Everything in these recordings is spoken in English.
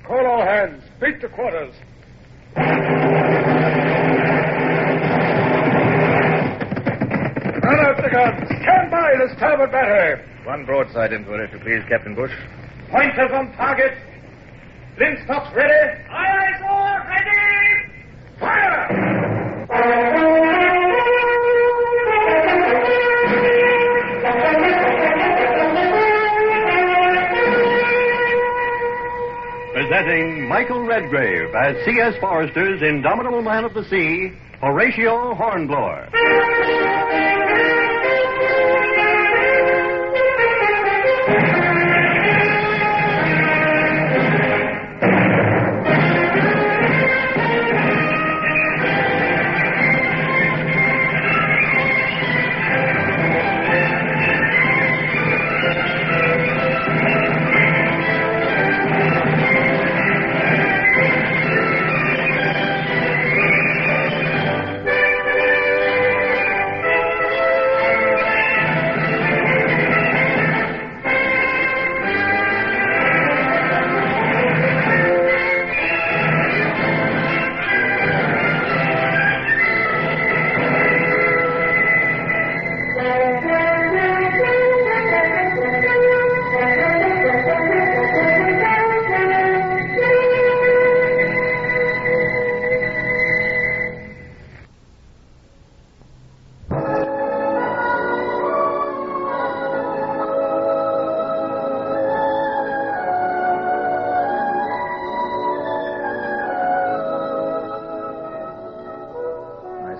Call all hands. Beat to quarters. Run out the guns. Stand by the starboard battery. One broadside into it, if you please, Captain Bush. Pointers on target. Linstocks ready. Aye, sir. Ready. Fire! Presenting Michael Redgrave as C.S. Forrester's indomitable man of the sea, Horatio Hornblower.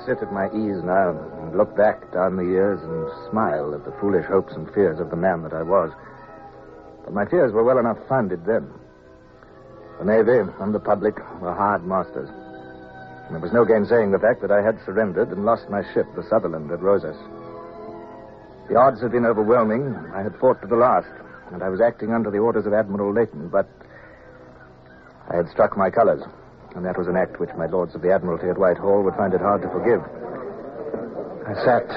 Sit at my ease now and look back down the years and smile at the foolish hopes and fears of the man that I was. But my fears were well enough founded then. The Navy and the public were hard masters. And there was no gainsaying the fact that I had surrendered and lost my ship, the Sutherland, at Rosas. The odds had been overwhelming. I had fought to the last, and I was acting under the orders of Admiral Leighton, but I had struck my colors. And that was an act which my lords of the Admiralty at Whitehall would find it hard to forgive. I sat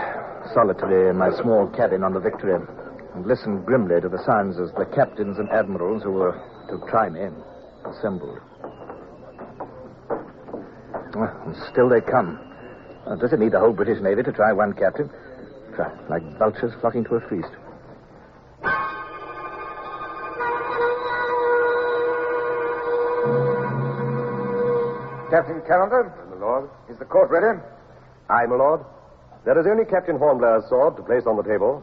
solitary in my small cabin on the Victory and listened grimly to the sounds as the captains and admirals who were to try me assembled. And still they come. Does it need the whole British Navy to try one captain? Try, like vultures flocking to a feast. Captain Calendar? My lord. Is the court ready? Aye, my lord. There is only Captain Hornblower's sword to place on the table.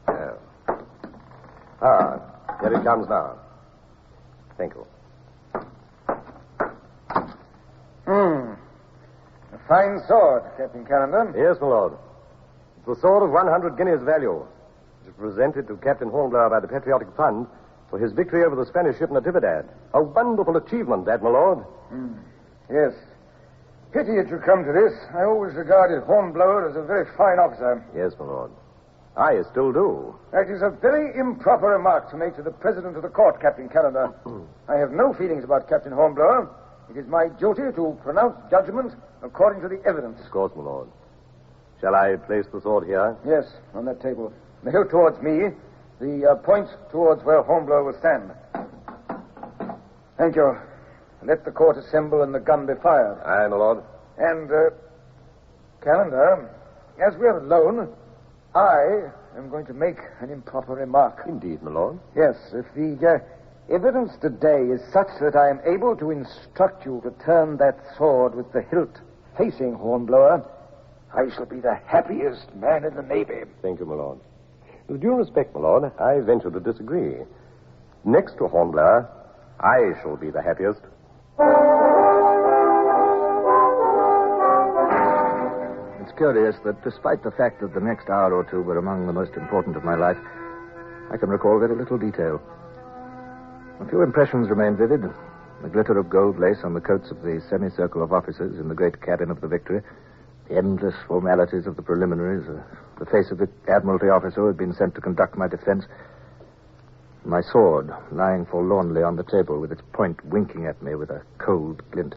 There. Here it comes now. Thank you. A fine sword, Captain Calendar. Yes, my lord. It's a sword of 100 guineas value. It was presented to Captain Hornblower by the Patriotic Fund for his victory over the Spanish ship Natividad. A wonderful achievement, that, my lord. Yes. Pity it should come to this. I always regarded Hornblower as a very fine officer. Yes, my lord. I still do. That is a very improper remark to make to the president of the court, Captain Calendar. I have no feelings about Captain Hornblower. It is my duty to pronounce judgment according to the evidence. Of course, my lord. Shall I place the sword here? Yes, on that table. The hilt towards me, the point towards where Hornblower will stand. Thank you. Let the court assemble and the gun be fired. Aye, my lord. And, Calendar, as we are alone, I am going to make an improper remark. Indeed, my lord. Yes, if the evidence today is such that I am able to instruct you to turn that sword with the hilt facing Hornblower, I shall be the happiest man in the Navy. Thank you, my lord. With due respect, my lord, I venture to disagree. Next to Hornblower, I shall be the happiest. It's curious that despite the fact that the next hour or two were among the most important of my life, I can recall very little detail. A few impressions remain vivid. The glitter of gold lace on the coats of the semicircle of officers in the great cabin of the Victory, the endless formalities of the preliminaries, the face of the Admiralty officer who had been sent to conduct my defense, my sword lying forlornly on the table with its point winking at me with a cold glint.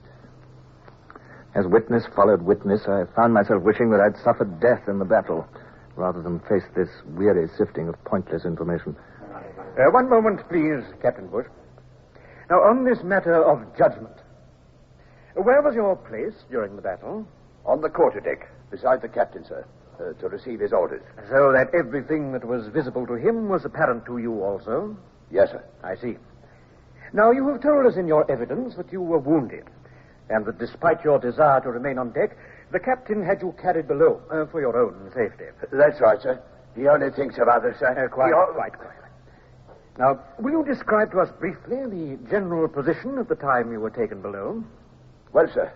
As witness followed witness, I found myself wishing that I'd suffered death in the battle rather than face this weary sifting of pointless information. One moment, please, Captain Bush. Now, on this matter of judgment, where was your place during the battle? On the quarterdeck, beside the captain, sir, to receive his orders. So that everything that was visible to him was apparent to you also? Yes, sir. I see. Now, you have told us in your evidence that you were wounded, and that despite your desire to remain on deck, the captain had you carried below for your own safety. That's right, sir. He only thinks of others, sir. Quite. Now, will you describe to us briefly the general position at the time you were taken below? Well, sir,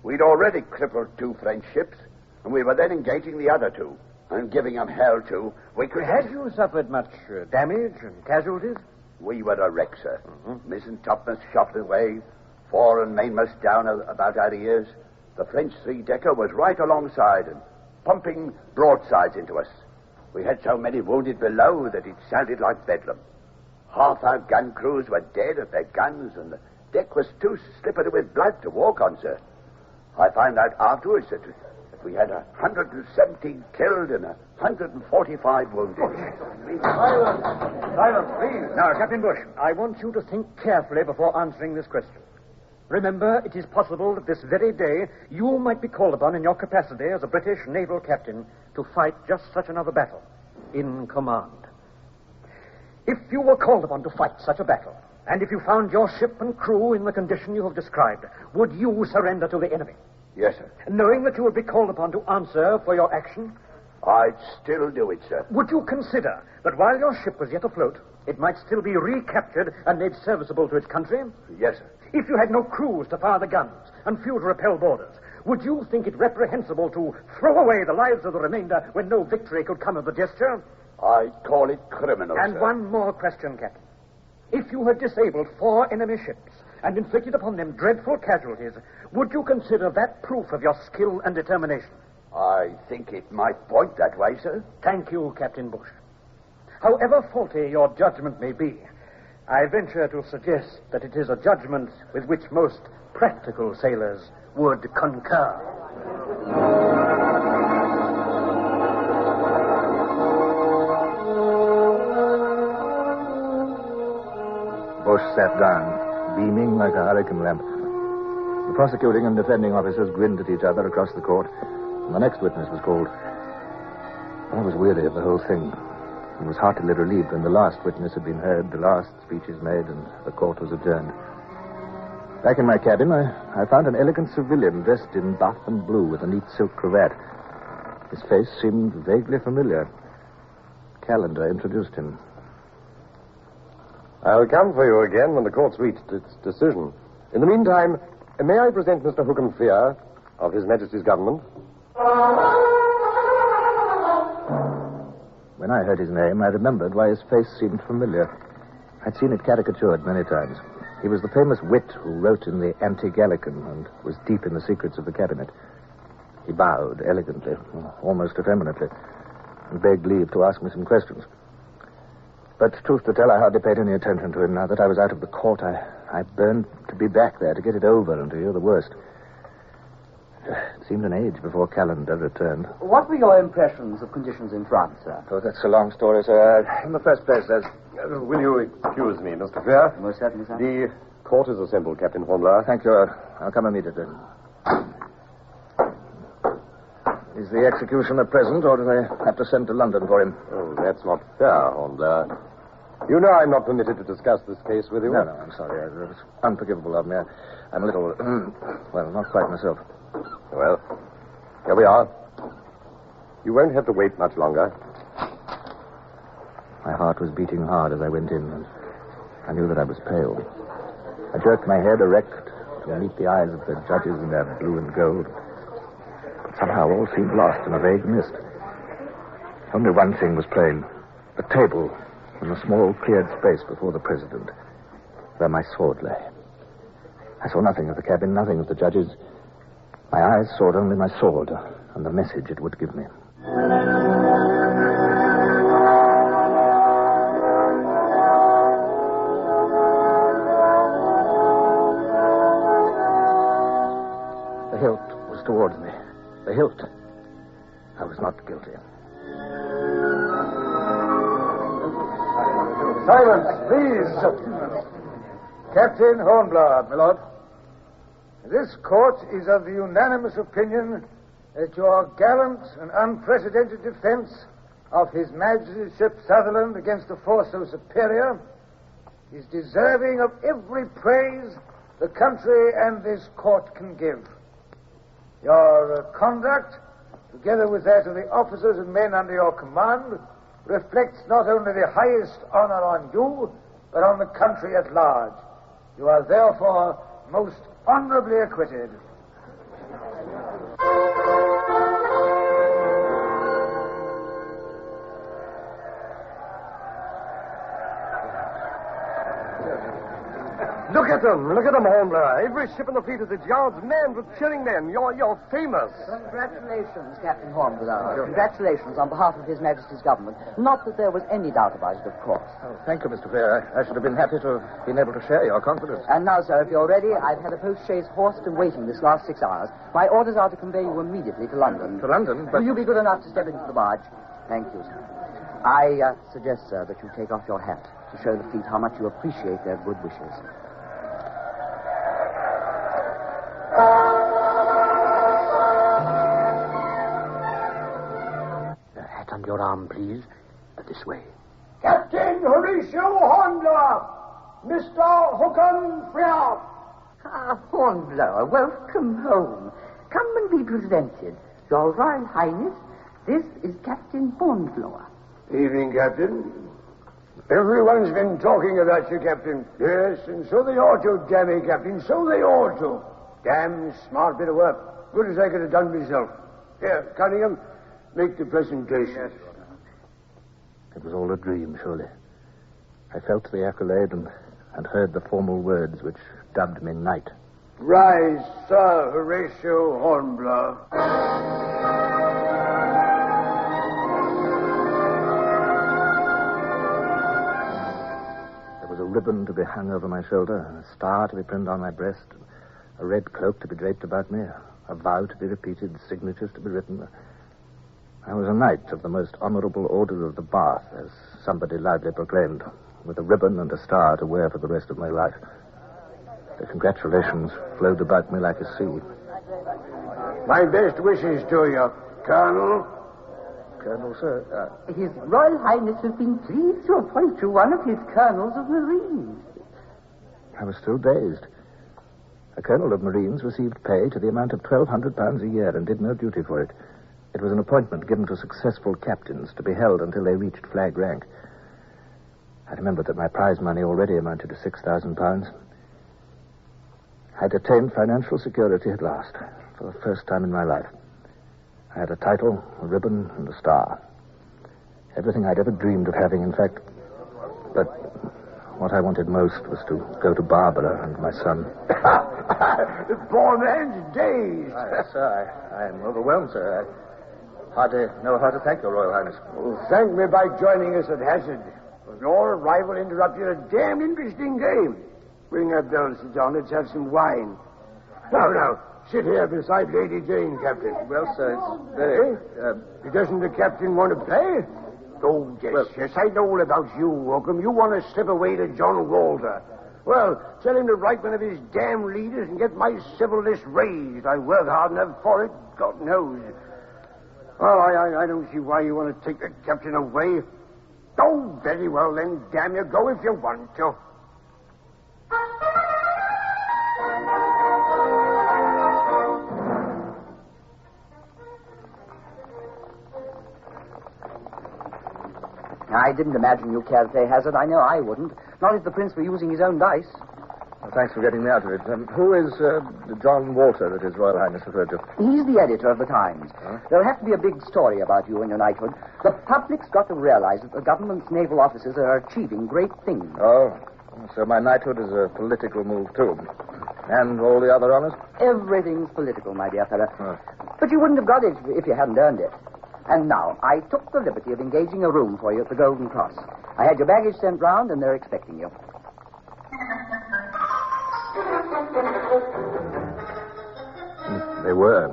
we'd already crippled 2 French ships, and we were then engaging the other 2, and giving them hell, too. Had you suffered much damage and casualties? We were a wreck, sir. Mizzen topmast shot away, fore and mainmast down about our ears. The French 3-decker was right alongside and pumping broadsides into us. We had so many wounded below that it sounded like bedlam. Half our gun crews were dead at their guns, and the deck was too slippery with blood to walk on, sir. I found out afterwards that we had 117 killed and 145 wounded. Silence, please. Now, Captain Bush, I want you to think carefully before answering this question. Remember, it is possible that this very day you might be called upon in your capacity as a British naval captain to fight just such another battle, in command. If you were called upon to fight such a battle, and if you found your ship and crew in the condition you have described, would you surrender to the enemy? Yes, sir. Knowing that you would be called upon to answer for your action? I'd still do it, sir. Would you consider that while your ship was yet afloat, it might still be recaptured and made serviceable to its country? Yes, sir. If you had no crews to fire the guns and few to repel boarders, would you think it reprehensible to throw away the lives of the remainder when no victory could come of the gesture? I'd call it criminal, And sir. one more question, Captain. If you had disabled 4 enemy ships and inflicted upon them dreadful casualties, would you consider that proof of your skill and determination? I think it might point that way, sir. Thank you, Captain Bush. However faulty your judgment may be, I venture to suggest that it is a judgment with which most practical sailors would concur. Bush sat down, beaming like a hurricane lamp. The prosecuting and defending officers grinned at each other across the court, and the next witness was called. I was weary of the whole thing, and was heartily relieved when the last witness had been heard, the last speeches made, and the court was adjourned. Back in my cabin, I found an elegant civilian dressed in buff and blue with a neat silk cravat. His face seemed vaguely familiar. Callender introduced him. I'll come for you again when the court's reached its decision. In the meantime, may I present Mr. Hookham Fear of His Majesty's government? When I heard his name, I remembered why his face seemed familiar. I'd seen it caricatured many times. He was the famous wit who wrote in the Anti-Gallican and was deep in the secrets of the cabinet. He bowed elegantly, almost effeminately, and begged leave to ask me some questions. But truth to tell, I hardly paid any attention to him now that I was out of the court. I burned to be back there, to get it over and to hear the worst. It seemed an age before Callender returned. What were your impressions of conditions in France, sir? Oh, that's a long story, sir. In the first place, there's... Will you excuse me, Mr. Fear? Most certainly, sir. The court is assembled, Captain Hornblower. Thank you. I'll come immediately. Is the executioner present, or do they have to send to London for him? Oh, that's not fair, Hornblower. You know I'm not permitted to discuss this case with you. No, I'm sorry. It was unforgivable of me. I'm a little... well, not quite myself. Well, here we are. You won't have to wait much longer. My heart was beating hard as I went in, and I knew that I was pale. I jerked my head erect to meet the eyes of the judges in their blue and gold. But somehow all seemed lost in a vague mist. Only one thing was plain. The table and the small cleared space before the president, where my sword lay. I saw nothing of the cabin, nothing of the judges. My eyes sought only my sword and the message it would give me. The hilt was towards me. The hilt. I was not guilty. Silence, please. Captain Hornblower. My lord. This court is of the unanimous opinion that your gallant and unprecedented defense of His Majesty's ship Sutherland against a force so superior is deserving of every praise the country and this court can give. Your conduct, together with that of the officers and men under your command, reflects not only the highest honor on you, but on the country at large. You are therefore most honorably acquitted. Look at them, Hornblower. Every ship in the fleet is at yards manned with cheering men. You're famous. Congratulations, Captain Hornblower. Congratulations on behalf of His Majesty's government. Not that there was any doubt about it, of course. Oh, thank you, Mr. Fair. I should have been happy to have been able to share your confidence. And now, sir, if you're ready, I've had a post-chaise horsed and waiting this last 6 hours. My orders are to convey you immediately to London. To London? But... Will you be good enough to step into the barge? Thank you, sir. I suggest, sir, that you take off your hat to show the fleet how much you appreciate their good wishes. On your arm, please. This way. Captain Horatio Hornblower, Mr. Håkon Freer. Ah, Hornblower, welcome home. Come and be presented. Your Royal Highness, this is Captain Hornblower. Evening, Captain. Everyone's been talking about you, Captain. Yes, and so they ought to, damn Captain, so they ought to. Damn smart bit of work. Good as I could have done myself. Here, Cunningham, make the presentation. It was all a dream, surely. I felt the accolade and heard the formal words which dubbed me knight. Rise, Sir Horatio Hornblower. There was a ribbon to be hung over my shoulder, a star to be pinned on my breast, a red cloak to be draped about me, a vow to be repeated, signatures to be written. I was a knight of the most honorable order of the Bath, as somebody loudly proclaimed, with a ribbon and a star to wear for the rest of my life. The congratulations flowed about me like a sea. My best wishes to you, Colonel. Colonel, sir. His Royal Highness has been pleased to appoint you one of his colonels of Marines. I was still dazed. A colonel of Marines received pay to the amount of £1,200 a year and did no duty for it. It was an appointment given to successful captains to be held until they reached flag rank. I remembered that my prize money already amounted to £6,000. I'd attained financial security at last, for the first time in my life. I had a title, a ribbon, and a star. Everything I'd ever dreamed of having, in fact. But what I wanted most was to go to Barbara and my son. The poor man's dazed. Sir, I am overwhelmed, sir. I hardly know how to thank your Royal Highness. Well, thank me by joining us at hazard. Your arrival interrupted a damn interesting game. Ring that bell, Sir John. Let's have some wine. Now, sit here beside Lady Jane, Captain. Well, sir, it's very... Doesn't the captain want to play? Oh, yes, I know all about you, Holcomb. You want to slip away to John Walter. Well, tell him to write one of his damn leaders and get my civil list raised. I work hard enough for it, God knows. Well, I don't see why you want to take the captain away. Oh, very well then, damn you, go if you want to. I didn't imagine you cared to play hazard. I know I wouldn't. Not if the prince were using his own dice. Well, thanks for getting me out of it. Who is John Walter that His Royal Highness referred to? He's the editor of the Times. Huh? There'll have to be a big story about you and your knighthood. The public's got to realize that the government's naval officers are achieving great things. Oh, so my knighthood is a political move, too. And all the other honors? Everything's political, my dear fellow. Huh. But you wouldn't have got it if you hadn't earned it. And now, I took the liberty of engaging a room for you at the Golden Cross. I had your baggage sent round, and they're expecting you. They were.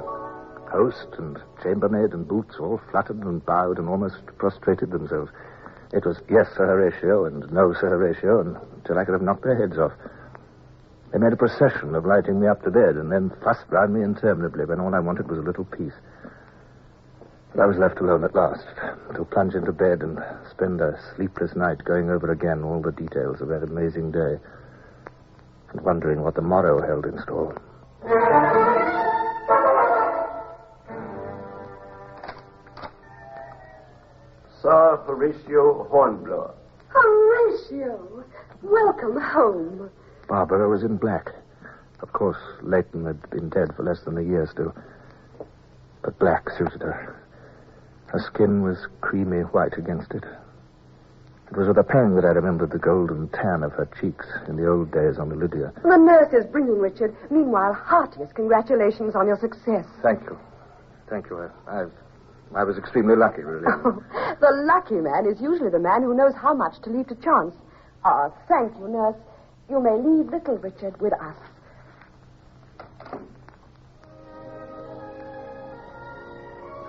Host and chambermaid and boots all fluttered and bowed and almost prostrated themselves. It was yes, Sir Horatio, and no, Sir Horatio, until I could have knocked their heads off. They made a procession of lighting me up to bed and then fussed round me interminably when all I wanted was a little peace. But I was left alone at last, to plunge into bed and spend a sleepless night going over again all the details of that amazing day and wondering what the morrow held in store. Sir Horatio Hornblower. Horatio, welcome home. Barbara was in black. Of course, Leighton had been dead for less than a year still. But black suited her. Her skin was creamy white against it. It was with a pang that I remembered the golden tan of her cheeks in the old days on the Lydia. The nurse is bringing Richard. Meanwhile, heartiest congratulations on your success. Thank you. Thank you. I was extremely lucky, really. Oh, the lucky man is usually the man who knows how much to leave to chance. Ah, thank you, nurse. You may leave little Richard with us.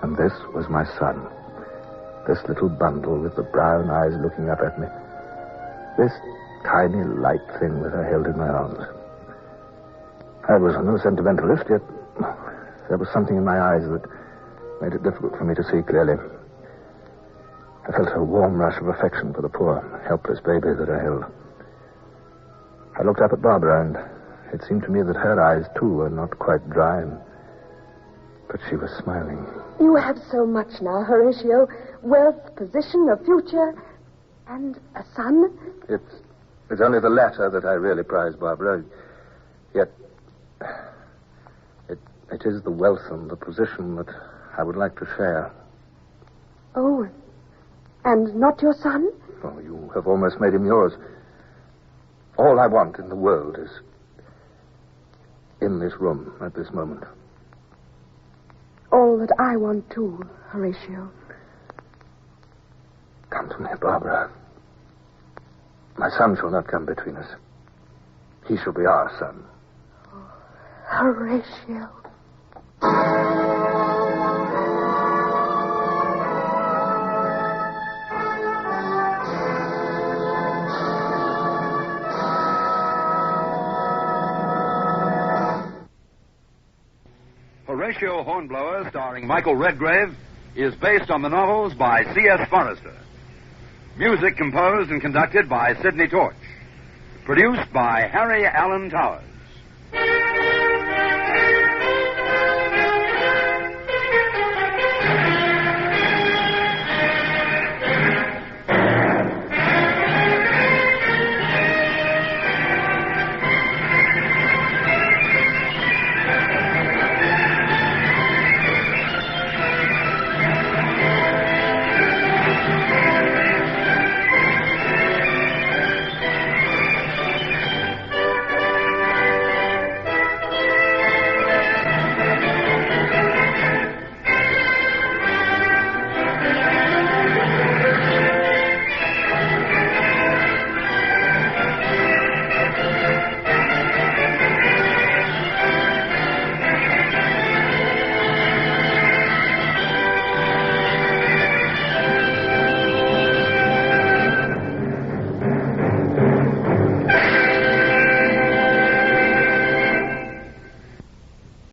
And this was my son. This little bundle with the brown eyes looking up at me. This tiny light thing that I held in my arms. I was no sentimentalist, yet there was something in my eyes that made it difficult for me to see clearly. I felt a warm rush of affection for the poor, helpless baby that I held. I looked up at Barbara, and it seemed to me that her eyes, too, were not quite dry, but she was smiling. You have so much now, Horatio. Wealth, position, a future, and a son. It's only the latter that I really prize, Barbara. Yet, it is the wealth and the position that I would like to share. Oh, and not your son? Oh, you have almost made him yours. All I want in the world is in this room at this moment. All that I want, too, Horatio. Come to me, Barbara. My son shall not come between us. He shall be our son. Oh, Horatio. Horatio Hornblower, starring Michael Redgrave, is based on the novels by C.S. Forrester. Music composed and conducted by Sidney Torch. Produced by Harry Allen Towers.